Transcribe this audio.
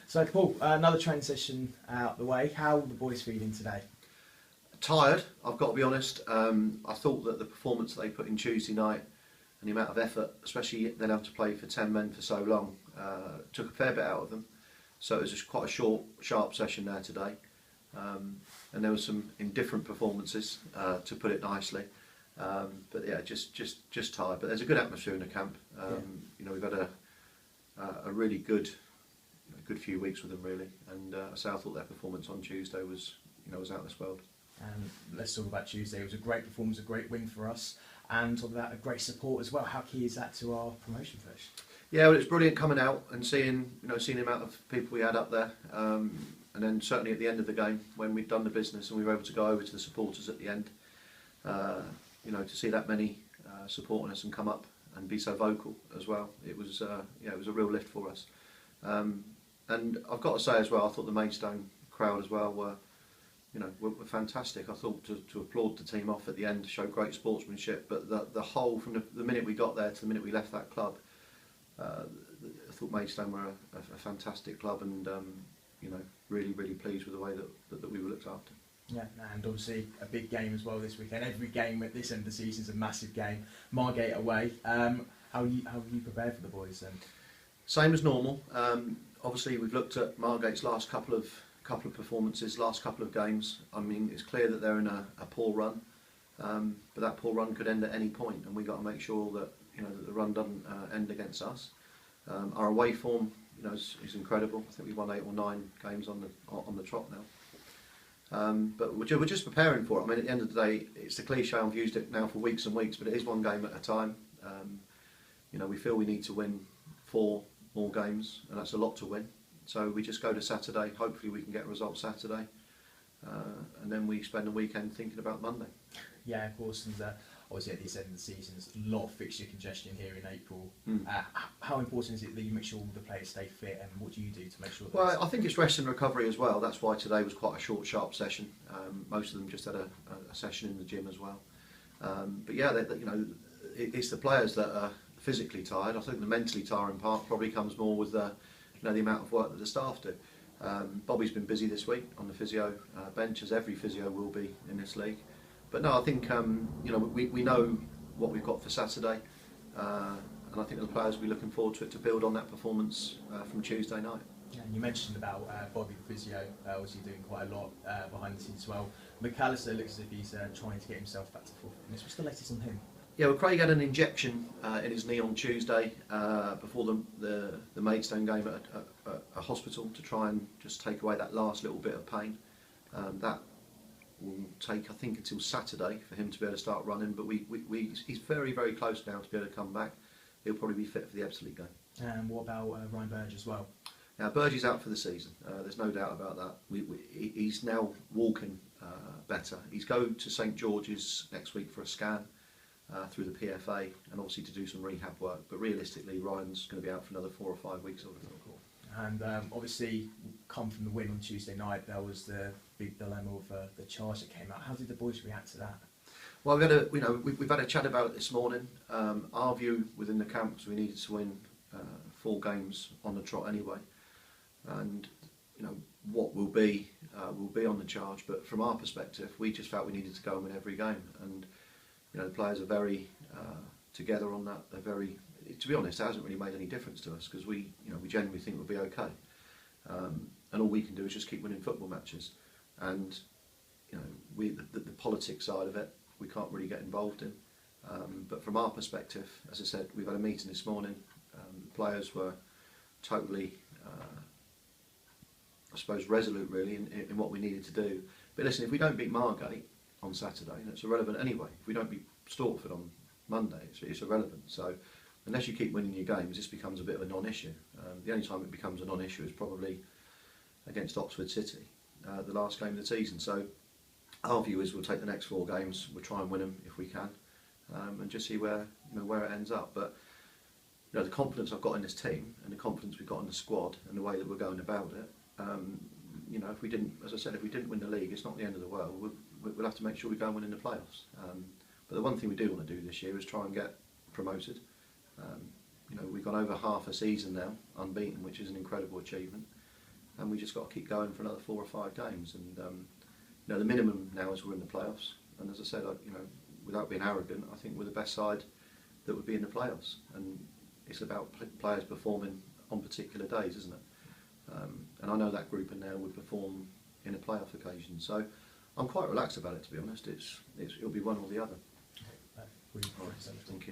So Paul, another training session out the way. How are the boys feeling today? Tired, I've got to be honest. I thought that the performance that they put in Tuesday night and the amount of effort, especially then having to play for 10 men for so long, took a fair bit out of them. So it was just quite a short, sharp session there today. And there were some indifferent performances, to put it nicely. But yeah, just tired. But there's a good atmosphere in the camp. You know, we've had a really good few weeks with them really. And so I thought their performance on Tuesday was out of this world. And let's talk about Tuesday. It was a great performance, a great win for us, and talk about a great support as well. How key is that to our promotion push? Yeah, well, it's brilliant coming out and seeing the amount of people we had up there, and then certainly at the end of the game when we'd done the business and we were able to go over to the supporters at the end, to see that many supporting us and come up and be so vocal as well. It was a real lift for us, and I've got to say as well, I thought the Maidstone crowd as well were fantastic. I thought to applaud the team off at the end showed great sportsmanship, but the whole from the minute we got there to the minute we left that club, I thought Maidstone were a fantastic club, and really pleased with the way that we were looked after. Yeah, and obviously a big game as well this weekend. Every game at this end of the season is a massive game. Margate away. How are you prepared for the boys then? Same as normal. Obviously we've looked at Margate's last couple of performances, last couple of games. I mean, it's clear that they're in a poor run, but that poor run could end at any point, and we've got to make sure that that the run doesn't end against us. Our away form, is incredible. I think we've won 8 or 9 games on the trot now. But we're just preparing for it. I mean, at the end of the day, it's the cliche. I've used it now for weeks and weeks, but it is one game at a time. We feel we need to win 4 more games, and that's a lot to win. So we just go to Saturday. Hopefully we can get a result Saturday, and then we spend the weekend thinking about Monday. Yeah, of course. And obviously at this end of the season, there's a lot of fixture congestion here in April. How important is it that you make sure all the players stay fit, and what do you do to make sure? Well, I think it's rest and recovery as well. That's why today was quite a short, sharp session. Most of them just had a session in the gym as well. But yeah, it's the players that are physically tired. I think the mentally tiring part probably comes more with the amount of work that the staff do. Bobby's been busy this week on the physio bench, as every physio will be in this league. But no, I think we know what we've got for Saturday, and I think the players will be looking forward to it to build on that performance from Tuesday night. Yeah, and you mentioned about Bobby the physio, obviously doing quite a lot behind the scenes as well. McAllister looks as if he's trying to get himself back to full fitness. What's the latest on him? Yeah, well, Craig had an injection in his knee on Tuesday before the Maidstone game at a hospital to try and just take away that last little bit of pain. That will take, I think, until Saturday for him to be able to start running. But he's very, very close now to be able to come back. He'll probably be fit for the Ebbsfleet game. And what about Ryan Burge as well? Now, Burge is out for the season. There's no doubt about that. He's now walking better. He's going to St George's next week for a scan through the PFA, and obviously to do some rehab work. But realistically, Ryan's going to be out for another 4 or 5 weeks. And obviously, come from the win on Tuesday night, there was the big dilemma of the charge that came out. How did the boys react to that? Well, we've had a chat about it this morning. Our view within the camp was we needed to win 4 games on the trot anyway, and what will be on the charge. But from our perspective, we just felt we needed to go and win every game, and the players are very together on that. They're very. To be honest, it hasn't really made any difference to us because we genuinely think we'll be okay, and all we can do is just keep winning football matches. And the politics side of it, we can't really get involved in. But from our perspective, as I said, we've had a meeting this morning. The players were totally, I suppose, resolute really in what we needed to do. But listen, if we don't beat Margate on Saturday, that's irrelevant anyway. If we don't beat Stortford on Monday, it's irrelevant. So unless you keep winning your games, this becomes a bit of a non-issue. The only time it becomes a non-issue is probably against Oxford City, the last game of the season. So our view is we'll take the next 4 games, we'll try and win them if we can, and just see where it ends up. But the confidence I've got in this team and the confidence we've got in the squad and the way that we're going about it, if we didn't, as I said, if we didn't win the league, it's not the end of the world. We'll have to make sure we go and win in the playoffs. But the one thing we do want to do this year is try and get promoted. We've gone over half a season now unbeaten, which is an incredible achievement. and we just got to keep going for another 4 or 5 games. And you know, the minimum now is we're in the playoffs. And as I said, you know, without being arrogant, I think we're the best side that would be in the playoffs. And it's about players performing on particular days, isn't it? And I know that group in there would perform in a playoff occasion. So I'm quite relaxed about it, to be honest. It'll be one or the other. Really Thank you.